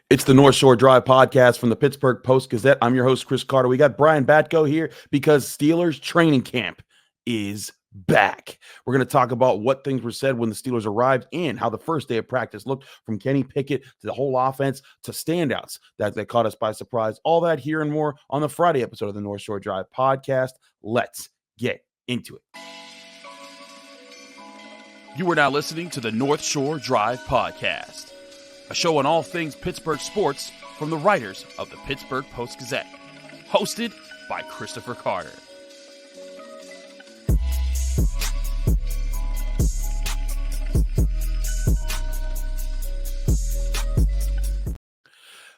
It's the North Shore Drive podcast from the Pittsburgh Post-Gazette. I'm your host, Chris Carter. We got Brian Batko from the Pittsburgh Post-Gazette. I'm your host, Chris Carter. We got Brian Batko here because Steelers training camp is back. We're going to talk about what things were said when the Steelers arrived and how the first day of practice looked, from Kenny Pickett to the whole offense to standouts that caught us by surprise. All that here and more on the Friday episode of the North Shore Drive podcast. Let's get into it. You are now listening to the North Shore Drive podcast, a show on all things Pittsburgh sports from the writers of the Pittsburgh Post-Gazette, hosted by Christopher Carter.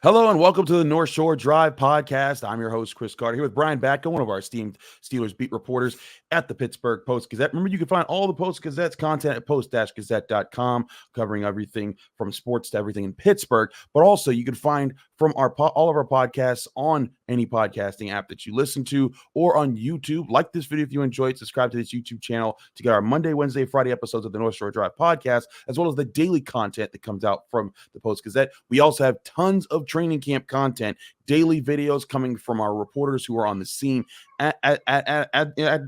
Hello and welcome to the North Shore Drive podcast. I'm your host, Chris Carter, here with Brian Batko, one of our esteemed Steelers beat reporters at the Pittsburgh Post-Gazette. Remember, you can find all the Post-Gazette's content at post-gazette.com, covering everything from sports to everything in Pittsburgh. But also, you can find from all of our podcasts on any podcasting app that you listen to or on YouTube. Like this video if you enjoyed. Subscribe to this YouTube channel to get our Monday, Wednesday, Friday episodes of the North Shore Drive podcast, as well as the daily content that comes out from the Post-Gazette. We also have tons of training camp content, daily videos coming from our reporters who are on the scene at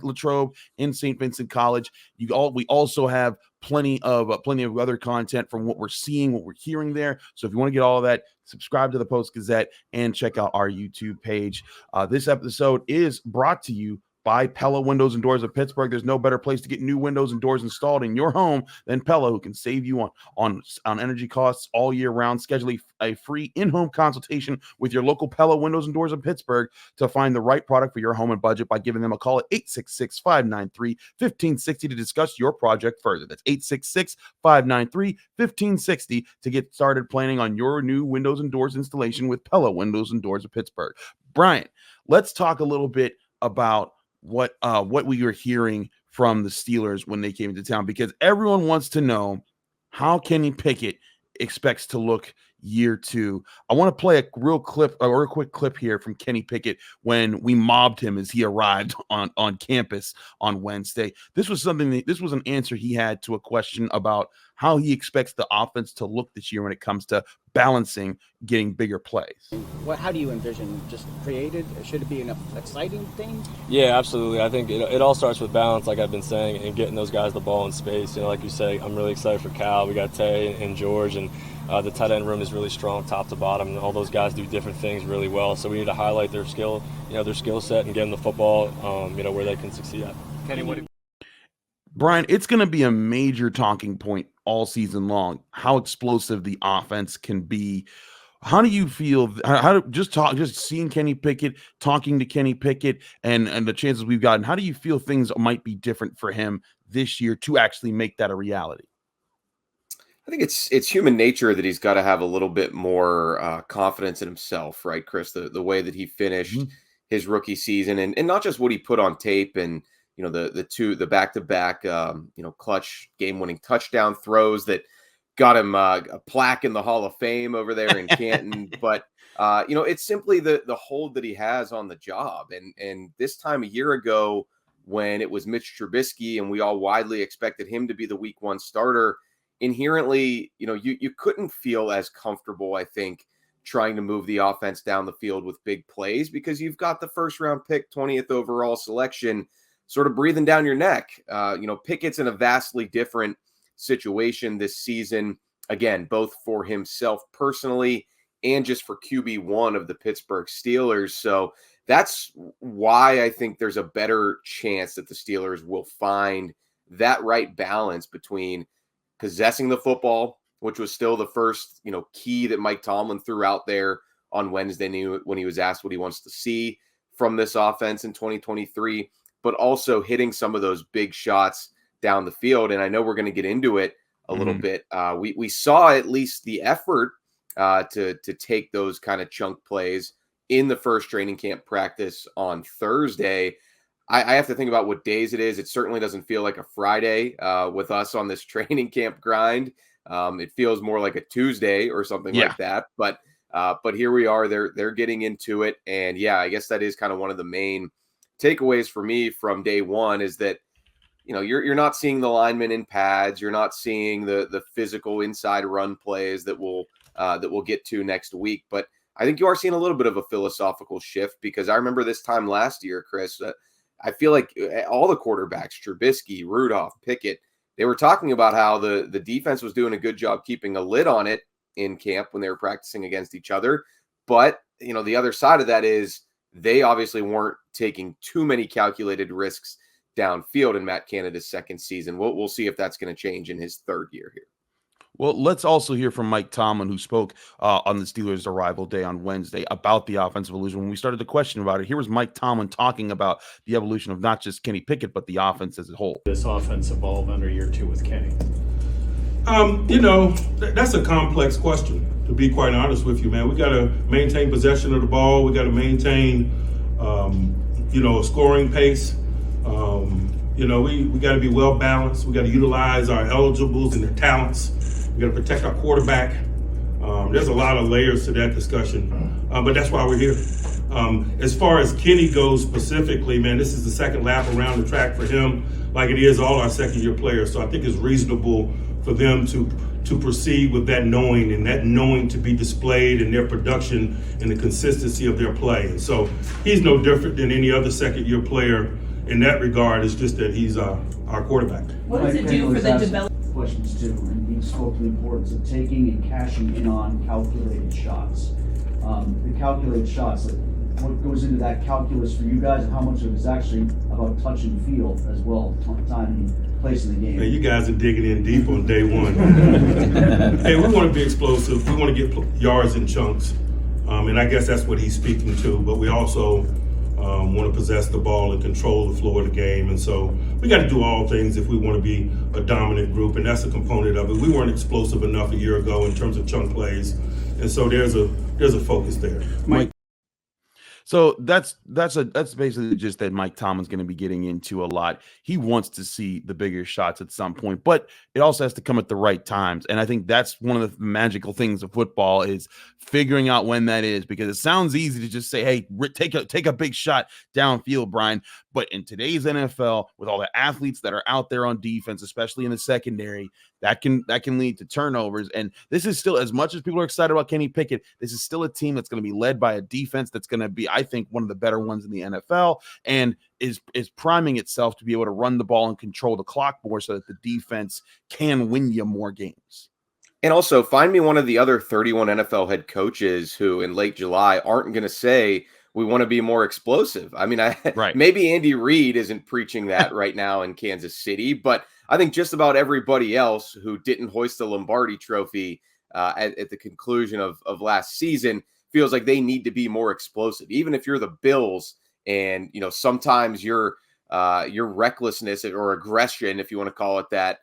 Latrobe in Saint Vincent College. We also have plenty of other content from what we're seeing, what we're hearing there. So if you want to get all of that, subscribe to the Post-Gazette and check out our YouTube page. This episode is brought to you by Pella Windows and Doors of Pittsburgh. There's no better place to get new windows and doors installed in your home than Pella, who can save you on energy costs all year round. Schedule a free in-home consultation with your local Pella Windows and Doors of Pittsburgh to find the right product for your home and budget by giving them a call at 866-593-1560 to discuss your project further. That's 866-593-1560 to get started planning on your new windows and doors installation with Pella Windows and Doors of Pittsburgh. Brian, let's talk a little bit about what we were hearing from the Steelers when they came into town, because everyone wants to know how Kenny Pickett expects to look year two. I want to play a quick clip here from Kenny Pickett when we mobbed him as he arrived on campus on Wednesday. This was an answer he had to a question about how he expects the offense to look this year when it comes to balancing getting bigger plays. How do you envision just created? Should it be an exciting thing? Yeah, absolutely. I think it all starts with balance, like I've been saying, and getting those guys the ball in space. Like you say, I'm really excited for Cal. We got Tay and George, and the tight end room is really strong top to bottom, and all those guys do different things really well. So we need to highlight their skill set and get them the football, where they can succeed at. Kenny, Brian, it's going to be a major talking point all season long, how explosive the offense can be. How do you feel? Just seeing Kenny Pickett, talking to Kenny Pickett, and the chances we've gotten, how do you feel things might be different for him this year to actually make that a reality? I think it's human nature that he's got to have a little bit more confidence in himself, right, Chris? The way that he finished his rookie season, and not just what he put on tape, and the back-to-back clutch game-winning touchdown throws that got him a plaque in the Hall of Fame over there in Canton. But it's simply the hold that he has on the job. And this time a year ago, when it was Mitch Trubisky and we all widely expected him to be the week one starter, inherently, you couldn't feel as comfortable, I think, trying to move the offense down the field with big plays, because you've got the first round pick, 20th overall selection, sort of breathing down your neck. Pickett's in a vastly different situation this season, again, both for himself personally and just for QB1 of the Pittsburgh Steelers. So that's why I think there's a better chance that the Steelers will find that right balance between possessing the football, which was still the first, key that Mike Tomlin threw out there on Wednesday when he was asked what he wants to see from this offense in 2023, but also hitting some of those big shots down the field. And I know we're going to get into it a little bit. We saw at least the effort to take those kind of chunk plays in the first training camp practice on Thursday. I have to think about what days it is. It certainly doesn't feel like a Friday with us on this training camp grind. It feels more like a Tuesday or something like that. But here we are. They're getting into it. And yeah, I guess that is kind of one of the main takeaways for me from day one, is that you're not seeing the linemen in pads. You're not seeing the physical inside run plays that will that we'll get to next week. But I think you are seeing a little bit of a philosophical shift, because I remember this time last year, Chris, I feel like all the quarterbacks, Trubisky, Rudolph, Pickett, they were talking about how the defense was doing a good job keeping a lid on it in camp when they were practicing against each other. But, the other side of that is they obviously weren't taking too many calculated risks downfield in Matt Canada's second season. We'll see if that's going to change in his third year here. Well, let's also hear from Mike Tomlin, who spoke on the Steelers' arrival day on Wednesday about the offensive evolution. When we started the question about it, here was Mike Tomlin talking about the evolution of not just Kenny Pickett, but the offense as a whole. This offense evolved under year 2 with Kenny. That's a complex question, to be quite honest with you, man. We got to maintain possession of the ball. We got to maintain, a scoring pace. We got to be well balanced. We got to utilize our eligibles and their talents. We got to protect our quarterback. There's a lot of layers to that discussion, but that's why we're here. As far as Kenny goes specifically, man, this is the second lap around the track for him, like it is all our second-year players. So I think it's reasonable for them to proceed with that knowing, and that knowing to be displayed in their production and the consistency of their play. And so he's no different than any other second-year player in that regard. It's just that he's our quarterback. What does it do for the development? Questions too, and he spoke to the importance of taking and cashing in on calculated shots. The calculated shots, what goes into that calculus for you guys, and how much of it is actually about touch and feel as well, time and place in the game? Hey, you guys are digging in deep on day one. Hey, we want to be explosive. We want to get yards in chunks, and I guess that's what he's speaking to. But we also want to possess the ball and control the flow of the game. And so we got to do all things if we want to be a dominant group, and that's a component of it. We weren't explosive enough a year ago in terms of chunk plays, and so there's a focus there. Mike. So that's basically just that Mike Tomlin's going to be getting into a lot. He wants to see the bigger shots at some point, but it also has to come at the right times. And I think that's one of the magical things of football, is figuring out when that is, because it sounds easy to just say, hey, take a big shot downfield, Brian. But in today's NFL, with all the athletes that are out there on defense, especially in the secondary, that can lead to turnovers. And this is still, as much as people are excited about Kenny Pickett, this is still a team that's going to be led by a defense that's going to be, I think, one of the better ones in the NFL, and is priming itself to be able to run the ball and control the clock more, so that the defense can win you more games. And also, find me one of the other 31 NFL head coaches who in late July aren't going to say, we want to be more explosive. I mean, right. Maybe Andy Reid isn't preaching that right now in Kansas City, but I think just about everybody else who didn't hoist the Lombardi trophy at the conclusion of last season feels like they need to be more explosive. Even if you're the Bills, and sometimes your recklessness or aggression, if you want to call it that,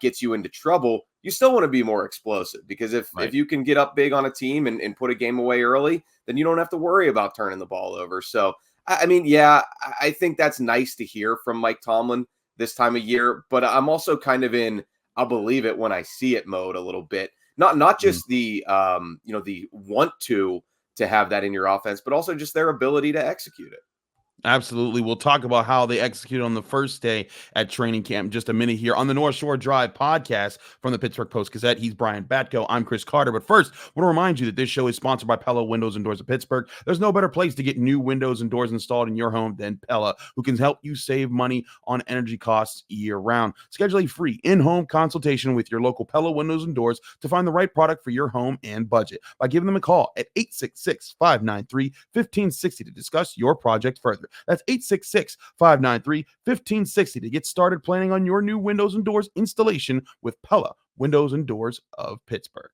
gets you into trouble, you still want to be more explosive, because if you can get up big on a team and put a game away early, then you don't have to worry about turning the ball over. So, I mean, yeah, I think that's nice to hear from Mike Tomlin this time of year, but I'm also kind of in I'll believe it when I see it mode a little bit. Not just the the want to have that in your offense, but also just their ability to execute it. Absolutely. We'll talk about how they executed on the first day at training camp in just a minute here on the North Shore Drive podcast from the Pittsburgh Post-Gazette. He's Brian Batko. I'm Chris Carter. But first, I want to remind you that this show is sponsored by Pella Windows and Doors of Pittsburgh. There's no better place to get new windows and doors installed in your home than Pella, who can help you save money on energy costs year-round. Schedule a free in-home consultation with your local Pella Windows and Doors to find the right product for your home and budget by giving them a call at 866-593-1560 to discuss your project further. That's 866-593-1560 to get started planning on your new windows and doors installation with Pella Windows and Doors of Pittsburgh.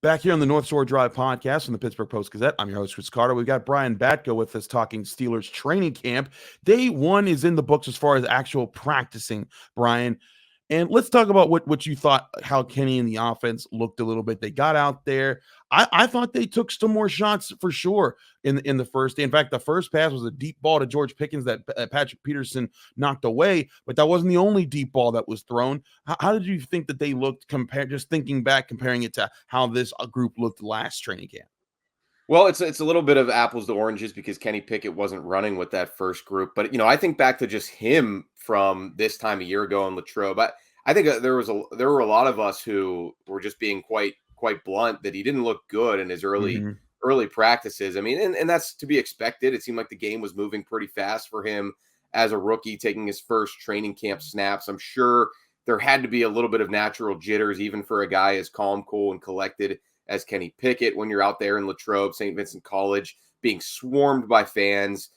Back here on the North Shore Drive podcast from the Pittsburgh Post-Gazette, I'm your host, Chris Carter. We've got Brian Batko with us talking Steelers training camp. Day one is in the books as far as actual practicing, Brian. And let's talk about what you thought, how Kenny and the offense looked a little bit. They got out there. I thought they took some more shots for sure in the first day. In fact, the first pass was a deep ball to George Pickens that Patrick Peterson knocked away, but that wasn't the only deep ball that was thrown. How did you think that they looked, just thinking back, comparing it to how this group looked last training camp? Well, it's a little bit of apples to oranges because Kenny Pickett wasn't running with that first group. But, I think back to just him from this time a year ago in Latrobe. I think there were a lot of us who were just being quite blunt that he didn't look good in his early practices. I mean, and that's to be expected. It seemed like the game was moving pretty fast for him as a rookie, taking his first training camp snaps. I'm sure there had to be a little bit of natural jitters, even for a guy as calm, cool, and collected as Kenny Pickett when you're out there in Latrobe, Saint Vincent College, being swarmed by fans.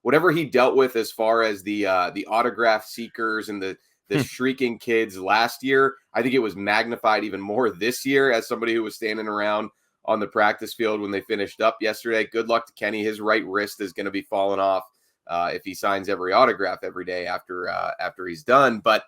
Whatever he dealt with as far as the autograph seekers and the shrieking kids last year, I think it was magnified even more this year as somebody who was standing around on the practice field when they finished up yesterday. Good luck to Kenny. His right wrist is going to be falling off if he signs every autograph every day after he's done. But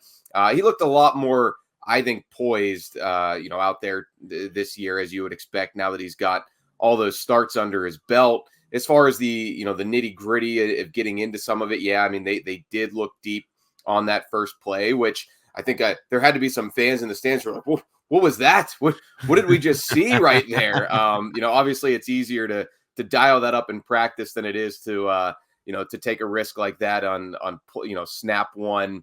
he looked a lot more, I think, poised, out there this year, as you would expect now that he's got all those starts under his belt. As far as the nitty gritty of getting into some of it, yeah, I mean, they did look deep on that first play, which I think there had to be some fans in the stands who were like, what was that? What did we just see right there? Obviously it's easier to dial that up in practice than it is to take a risk like that on snap one,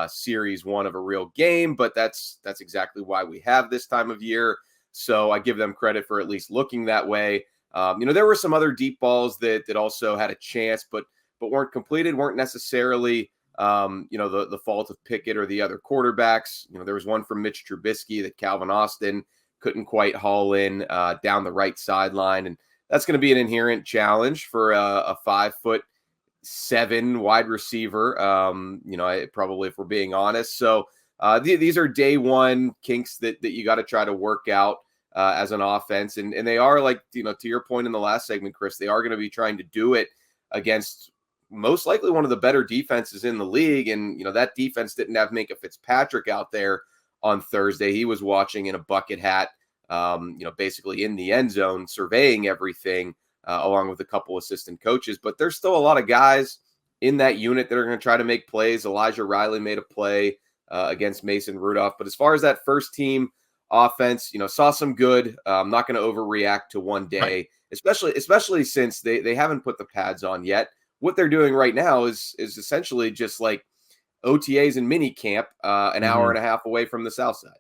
series one of a real game, but that's exactly why we have this time of year. So I give them credit for at least looking that way. There were some other deep balls that also had a chance, but weren't completed, weren't necessarily the fault of Pickett or the other quarterbacks. There was one from Mitch Trubisky that Calvin Austin couldn't quite haul in down the right sideline, and that's going to be an inherent challenge for a 5'7" wide receiver. Probably, if we're being honest. So these are day one kinks that you got to try to work out as an offense. And they are, like, to your point in the last segment, Chris, they are going to be trying to do it against most likely one of the better defenses in the league. And, that defense didn't have Minkah Fitzpatrick out there on Thursday. He was watching in a bucket hat, basically in the end zone, surveying everything. Along with a couple assistant coaches, but there's still a lot of guys in that unit that are going to try to make plays. Elijah Riley made a play against Mason Rudolph, but as far as that first team offense, saw some good. I'm not going to overreact to one day, right. especially since they haven't put the pads on yet. What they're doing right now is essentially just like OTAs and mini camp, an hour and a half away from the South Side.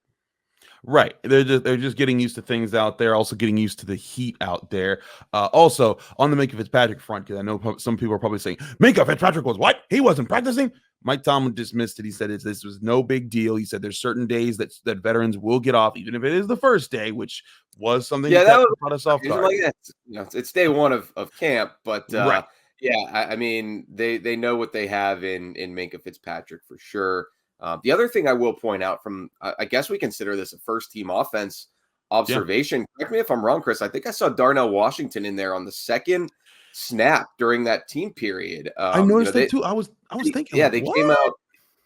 Right. They're just getting used to things out there, also getting used to the heat out there. Also, on the Minkah Fitzpatrick front, because I know some people are probably saying, Minkah Fitzpatrick was what? He wasn't practicing? Mike Tomlin dismissed it. He said this was no big deal. He said there's certain days that veterans will get off, even if it is the first day, which was something that caught us off guard. It's day one of camp, but right. Yeah, I mean, they know what they have in Minkah Fitzpatrick for sure. The other thing I will point out from, I guess we consider this a first-team offense observation. Yeah. Correct me if I'm wrong, Chris. I think I saw Darnell Washington in there on the second snap during that team period. I noticed that too. I was thinking. Yeah, came out.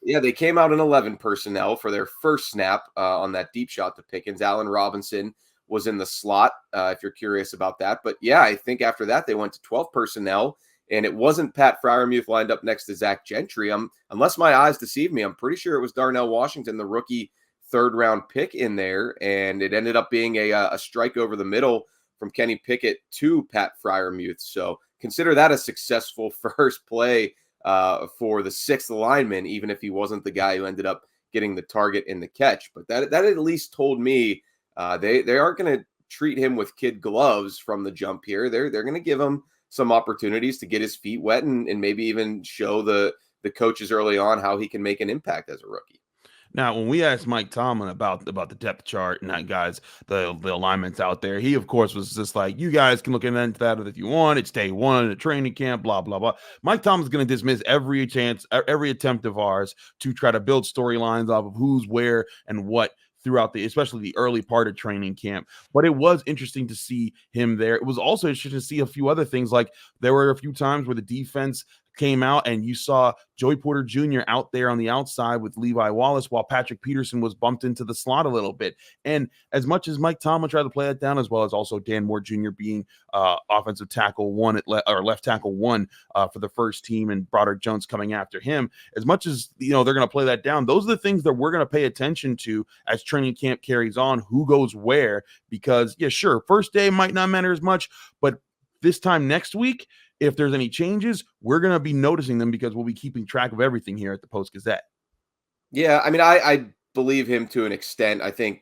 Yeah, they came out in 11 personnel for their first snap on that deep shot to Pickens. Allen Robinson was in the slot, if you're curious about that. But yeah, I think after that they went to 12 personnel. And it wasn't Pat Freiermuth lined up next to Zach Gentry. Unless my eyes deceive me, I'm pretty sure it was Darnell Washington, the rookie third-round pick in there. And it ended up being a strike over the middle from Kenny Pickett to Pat Freiermuth. So consider that a successful first play for the sixth lineman, even if he wasn't the guy who ended up getting the target in the catch. But that at least told me they aren't going to treat him with kid gloves from the jump here. They're going to give him some opportunities to get his feet wet and maybe even show the coaches early on how he can make an impact as a rookie. Now, when we asked Mike Tomlin about the depth chart and that guys, the alignments out there, he, of course, was just like, you guys can look into that if you want. It's day one of the training camp, blah, blah, blah. Mike Tomlin's going to dismiss every attempt of ours to try to build storylines off of who's where and what throughout especially the early part of training camp. But it was interesting to see him there. It was also interesting to see a few other things. Like there were a few times where the defense came out, and you saw Joey Porter Jr. out there on the outside with Levi Wallace, while Patrick Peterson was bumped into the slot a little bit. And as much as Mike Tomlin tried to play that down, as well as also Dan Moore Jr. being offensive tackle one or left tackle one for the first team, and Broderick Jones coming after him, as much as they're going to play that down, those are the things that we're going to pay attention to as training camp carries on, who goes where, because sure, first day might not matter as much, but this time next week, if there's any changes, we're going to be noticing them because we'll be keeping track of everything here at the Post-Gazette. Yeah, I mean, I believe him to an extent. I think,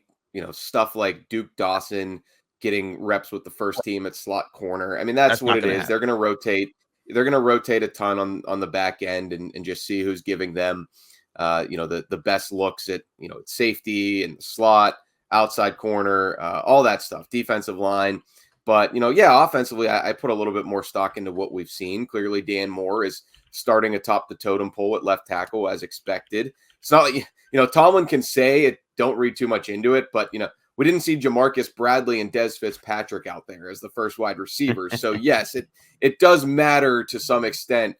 stuff like Duke Dawson getting reps with the first team at slot corner. I mean, that's what it is. Happen. They're going to rotate. They're going to rotate a ton on the back end and just see who's giving them, the best looks at, safety and the slot, outside corner, all that stuff, defensive line. But, offensively, I put a little bit more stock into what we've seen. Clearly, Dan Moore is starting atop the totem pole at left tackle as expected. It's not like, Tomlin can say it, don't read too much into it, but, we didn't see Jamarcus Bradley and Des Fitzpatrick out there as the first wide receivers. So, yes, it does matter to some extent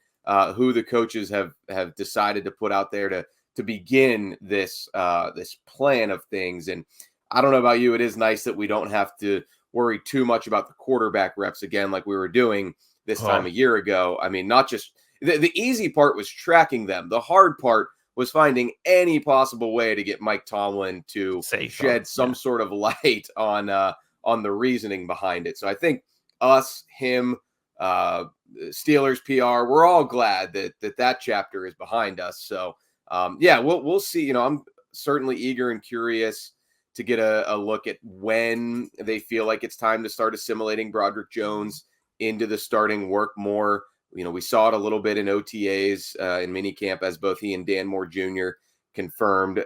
who the coaches have decided to put out there to begin this plan of things. And I don't know about you, it is nice that we don't have to worry too much about the quarterback reps again like we were doing this time a year ago. I mean, not just the easy part was tracking them. The hard part was finding any possible way to get Mike Tomlin to shed some sort of light on the reasoning behind it. So I think us, him, Steelers PR, we're all glad that chapter is behind us. So we'll see. I'm certainly eager and curious to get a look at when they feel like it's time to start assimilating Broderick Jones into the starting work more. We saw it a little bit in OTAs in minicamp, as both he and Dan Moore Jr. confirmed.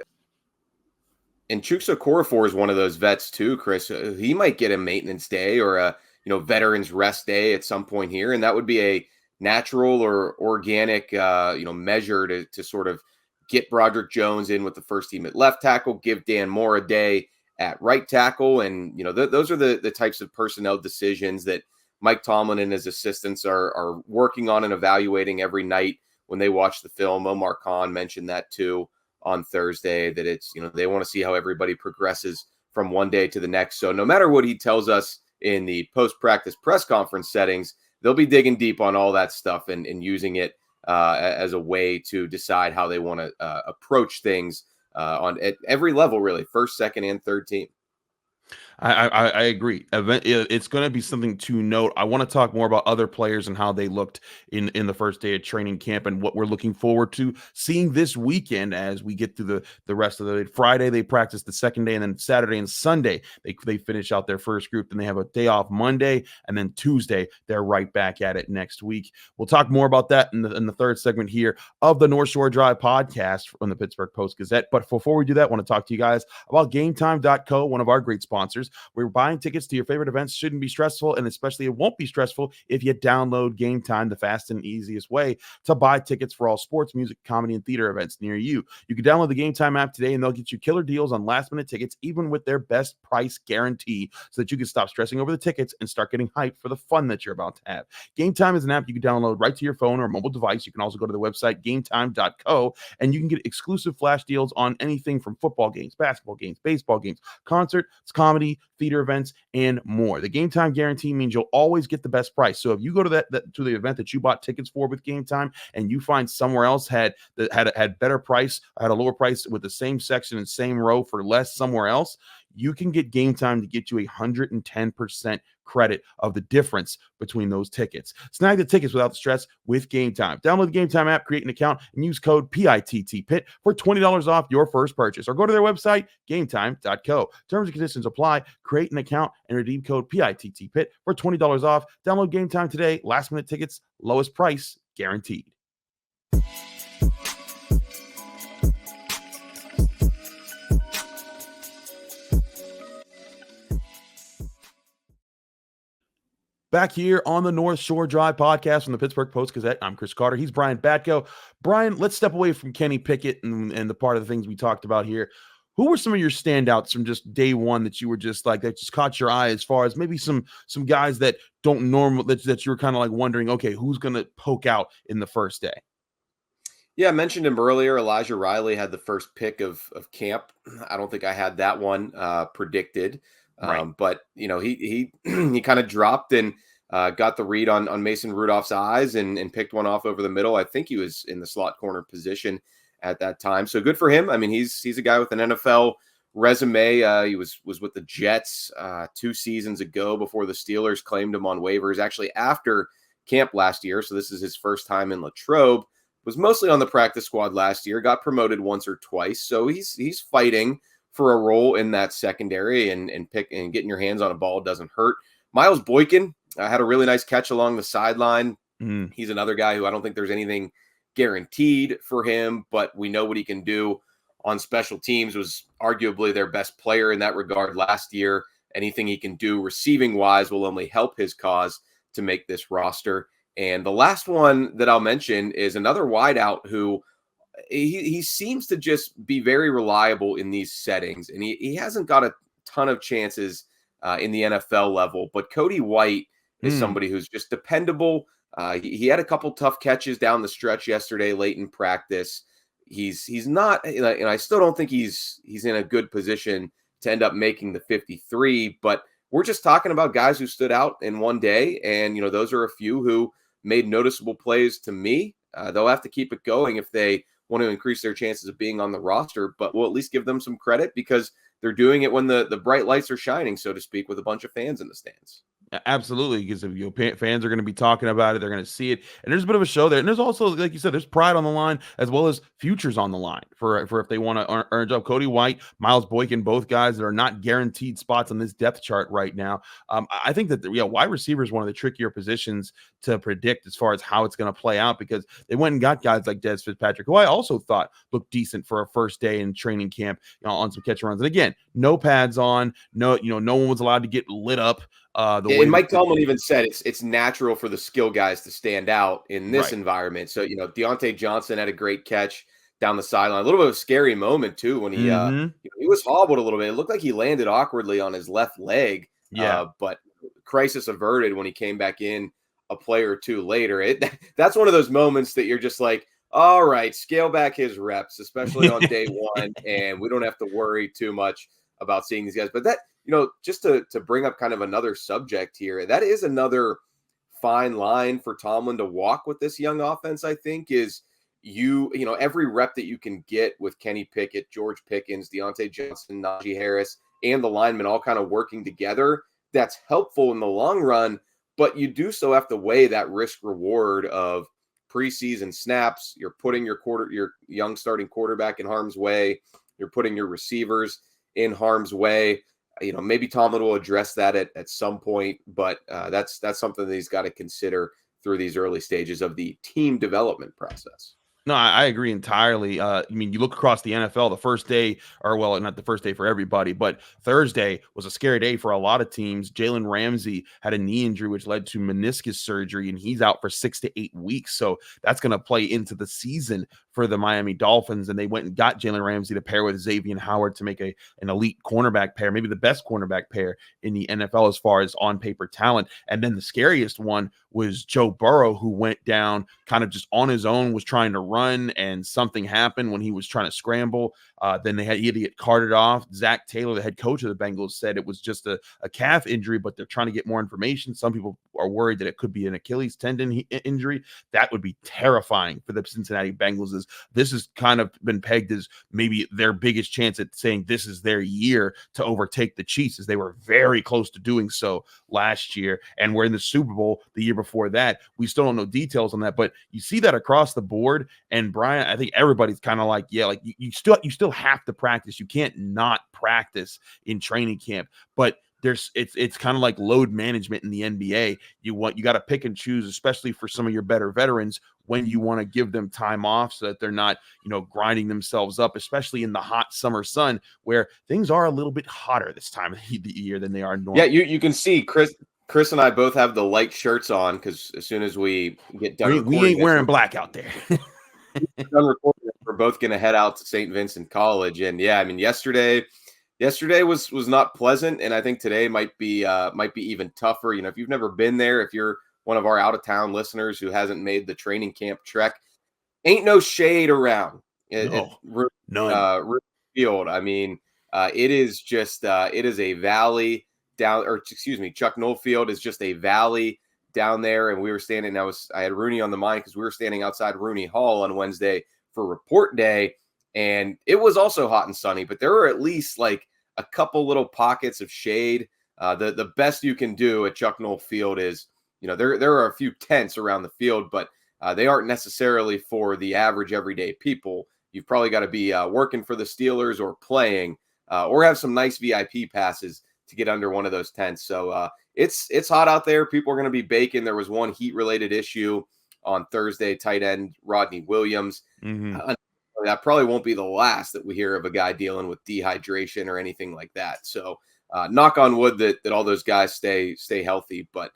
And Chukwueze Okorafor is one of those vets too, Chris. He might get a maintenance day or a veterans rest day at some point here, and that would be a natural or organic measure to sort of get Broderick Jones in with the first team at left tackle, give Dan Moore a day at right tackle. And, those are the types of personnel decisions that Mike Tomlin and his assistants are working on and evaluating every night when they watch the film. Omar Khan mentioned that too on Thursday, that it's, they want to see how everybody progresses from one day to the next. So no matter what he tells us in the post-practice press conference settings, they'll be digging deep on all that stuff and using it as a way to decide how they want to approach things at every level, really, first, second, and third team. I agree. It's going to be something to note. I want to talk more about other players and how they looked in the first day of training camp and what we're looking forward to seeing this weekend as we get through the rest of the Friday. They practice the second day, and then Saturday and Sunday they finish out their first group. Then they have a day off Monday, and then Tuesday they're right back at it next week. We'll talk more about that in the third segment here of the North Shore Drive podcast from the Pittsburgh Post-Gazette. But before we do that, I want to talk to you guys about GameTime.co, one of our great sponsors. We're buying tickets to your favorite events shouldn't be stressful, and especially it won't be stressful if you download Game Time, the fast and easiest way to buy tickets for all sports, music, comedy, and theater events near you. You can download the Game Time app today, and they'll get you killer deals on last-minute tickets, even with their best price guarantee, so that you can stop stressing over the tickets and start getting hyped for the fun that you're about to have. Game Time is an app you can download right to your phone or mobile device. You can also go to the website gametime.co, and you can get exclusive flash deals on anything from football games, basketball games, baseball games, concerts, comedy, theater events, and more. The Game Time guarantee means you'll always get the best price. So if you go to to the event that you bought tickets for with Game Time, and you find somewhere else had better price, had a lower price with the same section and same row for less somewhere else, you can get Game Time to get you 110% credit of the difference between those tickets. Snag the tickets without the stress with Game Time. Download the Game Time app, create an account, and use code PITTPIT for $20 off your first purchase. Or go to their website, gametime.co. Terms and conditions apply. Create an account and redeem code PITTPIT for $20 off. Download Game Time today. Last minute tickets, lowest price guaranteed. Back here on the North Shore Drive podcast from the Pittsburgh Post-Gazette, I'm Chris Carter. He's Brian Batko. Brian, let's step away from Kenny Pickett and the part of the things we talked about here. who were some of your standouts from just day one that you were just like, that just caught your eye, as far as maybe some guys that don't normal, that you were kind of like wondering, okay, who's going to poke out in the first day? Yeah, I mentioned him earlier. Elijah Riley had the first pick of camp. I don't think I had that one predicted. Right. But he he kind of dropped and got the read on Mason Rudolph's eyes and picked one off over the middle. I think he was in the slot corner position at that time. So good for him. I mean, he's a guy with an NFL resume. He was with the Jets 2 seasons ago before the Steelers claimed him on waivers, actually after camp last year. So this is his first time in Latrobe. Was mostly on the practice squad last year, got promoted once or twice. So he's fighting for a role in that secondary, and getting your hands on a ball doesn't hurt. Miles Boykin had a really nice catch along the sideline. He's another guy who I don't think there's anything guaranteed for him, but we know what he can do on special teams. Was arguably their best player in that regard last year. Anything he can do receiving wise will only help his cause to make this roster. And the last one that I'll mention is another wideout who he seems to just be very reliable in these settings. And he hasn't got a ton of chances in the NFL level, but Cody White is somebody who's just dependable. He had a couple tough catches down the stretch yesterday, late in practice. He's not, and I still don't think he's in a good position to end up making the 53, but we're just talking about guys who stood out in one day. And, those are a few who made noticeable plays to me. They'll have to keep it going if they want to increase their chances of being on the roster, but we'll at least give them some credit because they're doing it when the bright lights are shining, so to speak, with a bunch of fans in the stands. Absolutely, because if fans are going to be talking about it, they're going to see it, and there's a bit of a show there. And there's also, like you said, there's pride on the line as well as futures on the line for if they want to earn a job. Cody White, Miles Boykin, both guys that are not guaranteed spots on this depth chart right now. I think that wide receiver is one of the trickier positions to predict as far as how it's going to play out, because they went and got guys like Des Fitzpatrick, who I also thought looked decent for a first day in training camp, on some catch and runs. And again, no pads on, no one was allowed to get lit up. And Mike Tomlin even said it's natural for the skill guys to stand out in this environment. So, Deontay Johnson had a great catch down the sideline. A little bit of a scary moment, too, when he was hobbled a little bit. It looked like he landed awkwardly on his left leg. But crisis averted when he came back in a play or two later. That's one of those moments that you're just like, all right, scale back his reps, especially on day one, and we don't have to worry too much about seeing these guys. But that, just to bring up kind of another subject here, that is another fine line for Tomlin to walk with this young offense, I think, is every rep that you can get with Kenny Pickett, George Pickens, Deontay Johnson, Najee Harris, and the linemen all kind of working together. That's helpful in the long run, but you do so have to weigh that risk reward of preseason snaps. You're putting your young starting quarterback in harm's way. You're putting your receivers in harm's way. Maybe Tomlin will address that at some point, but that's something that he's got to consider through these early stages of the team development process. No, I agree entirely. You look across the NFL, the first day, or well, not the first day for everybody, but Thursday was a scary day for a lot of teams. Jalen Ramsey had a knee injury, which led to meniscus surgery, and he's out for 6 to 8 weeks. So that's going to play into the season for the Miami Dolphins. And they went and got Jalen Ramsey to pair with Xavier Howard to make an elite cornerback pair, maybe the best cornerback pair in the NFL as far as on paper talent. And then the scariest one was Joe Burrow, who went down kind of just on his own, was trying to run, and something happened when he was trying to scramble. Then he had to get carted off. Zach Taylor, the head coach of the Bengals, said it was just a calf injury, but they're trying to get more information. Some people are worried that it could be an Achilles tendon injury. That would be terrifying for the Cincinnati Bengals. This has kind of been pegged as maybe their biggest chance at saying this is their year to overtake the Chiefs, as they were very close to doing so last year. And we're in the Super Bowl the year before that. We still don't know details on that, but you see that across the board. And Brian, I think everybody's kind of like, you still have to practice. You can't not practice in training camp, but it's kind of like load management in the NBA. You got to pick and choose, especially for some of your better veterans, when you want to give them time off so that they're not, grinding themselves up, especially in the hot summer sun where things are a little bit hotter this time of the year than they are normally. Yeah, you can see Chris and I both have the light shirts on because as soon as we get done, we ain't wearing black out there. done recording for we're both going to head out to Saint Vincent College. And yeah, I mean, yesterday was not pleasant. And I think today might be even tougher. You know, if you've never been there, if you're one of our out of town listeners who hasn't made the training camp trek, ain't no shade around. None. Field. I mean, it is just it is a valley down, or excuse me, Chuck Knoll Field is just a valley down there. And we were standing, I had Rooney on the mind because we were standing outside Rooney Hall on Wednesday for report day, and it was also hot and sunny, but there were at least like a couple little pockets of shade. The best you can do at Chuck Knoll Field is, you know, there are a few tents around the field, but they aren't necessarily for the average everyday people. You've probably got to be working for the Steelers or playing or have some nice VIP passes to get under one of those tents. So it's hot out there. People are going to be baking. There was one heat-related issue on Thursday, tight end Rodney Williams. That probably won't be the last that we hear of a guy dealing with dehydration or anything like that. So knock on wood that all those guys stay healthy. But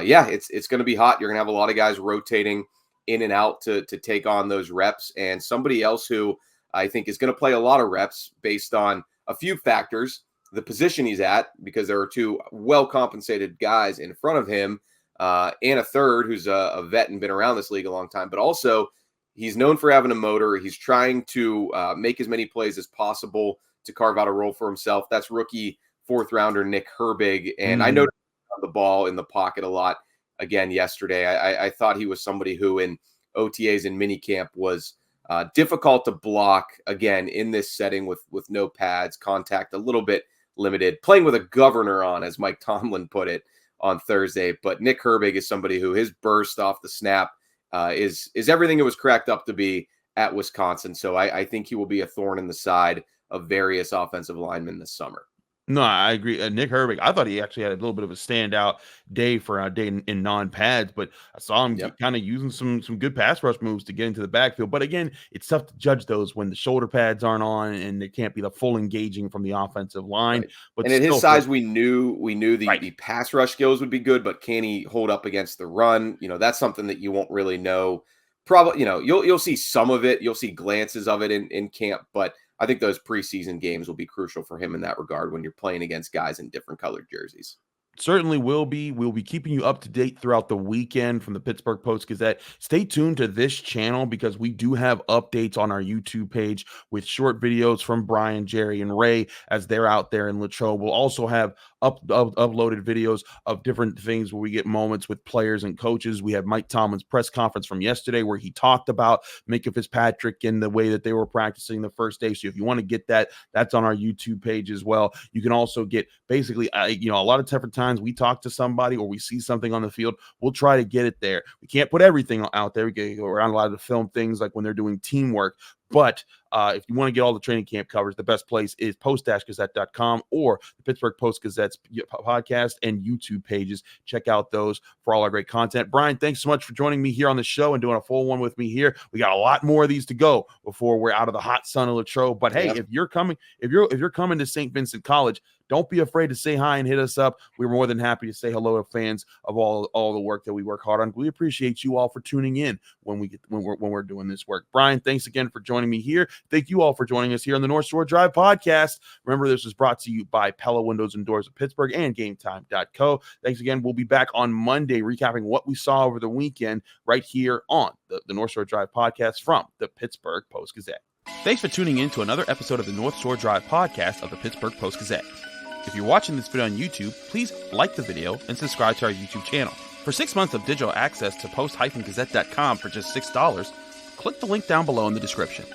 yeah, it's going to be hot. You're going to have a lot of guys rotating in and out to take on those reps. And somebody else who I think is going to play a lot of reps based on a few factors, the position he's at, because there are two well-compensated guys in front of him, and a third who's a vet and been around this league a long time, but also he's known for having a motor. He's trying to make as many plays as possible to carve out a role for himself. That's rookie fourth rounder Nick Herbig. And I noticed the ball in the pocket a lot again yesterday. I thought he was somebody who in OTAs and minicamp was difficult to block, again, in this setting with no pads, contact a little bit limited, playing with a governor on, as Mike Tomlin put it on Thursday. But Nick Herbig is somebody who his burst off the snap is everything it was cracked up to be at Wisconsin. So I think he will be a thorn in the side of various offensive linemen this summer. No, I agree. Nick Herbig, I thought he actually had a little bit of a standout day for a day in non-pads, but I saw him kind of using some good pass rush moves to get into the backfield. But again, it's tough to judge those when the shoulder pads aren't on and they can't be the full engaging from the offensive line. Right. But and at his size, we knew the pass rush skills would be good, but can he hold up against the run? You know, that's something that you won't really know. Probably, you know, you'll see some of it. You'll see glances of it in camp, but I think those preseason games will be crucial for him in that regard when you're playing against guys in different colored jerseys. Certainly will be. We'll be keeping you up to date throughout the weekend from the Pittsburgh Post-Gazette. Stay tuned to this channel because we do have updates on our YouTube page with short videos from Brian, Jerry, and Ray as they're out there in Latrobe. We'll also have uploaded videos of different things where we get moments with players and coaches. We have Mike Tomlin's press conference from yesterday where he talked about Minka Fitzpatrick and the way that they were practicing the first day. So if you want to get that, that's on our YouTube page as well. You can also get basically, a lot of different times we talk to somebody or we see something on the field, we'll try to get it there. We can't put everything out there. We can go around a lot of the film things like when they're doing teamwork. But if you want to get all the training camp covers, the best place is post-gazette.com or the Pittsburgh Post-Gazette's podcast and YouTube pages. Check out those for all our great content. Brian, thanks so much for joining me here on the show and doing a full one with me here. We got a lot more of these to go before we're out of the hot sun of Latrobe. But hey, if you're coming to Saint Vincent College, don't be afraid to say hi and hit us up. We're more than happy to say hello to fans of all the work that we work hard on. We appreciate you all for tuning in when we're doing this work. Brian, thanks again for joining me here. Thank you all for joining us here on the North Shore Drive podcast. Remember, this was brought to you by Pella Windows and Doors of Pittsburgh and GameTime.co. Thanks again. We'll be back on Monday recapping what we saw over the weekend right here on the North Shore Drive podcast from the Pittsburgh Post-Gazette. Thanks for tuning in to another episode of the North Shore Drive podcast of the Pittsburgh Post-Gazette. If you're watching this video on YouTube, please like the video and subscribe to our YouTube channel. For 6 months of digital access to post-gazette.com for just $6, click the link down below in the description.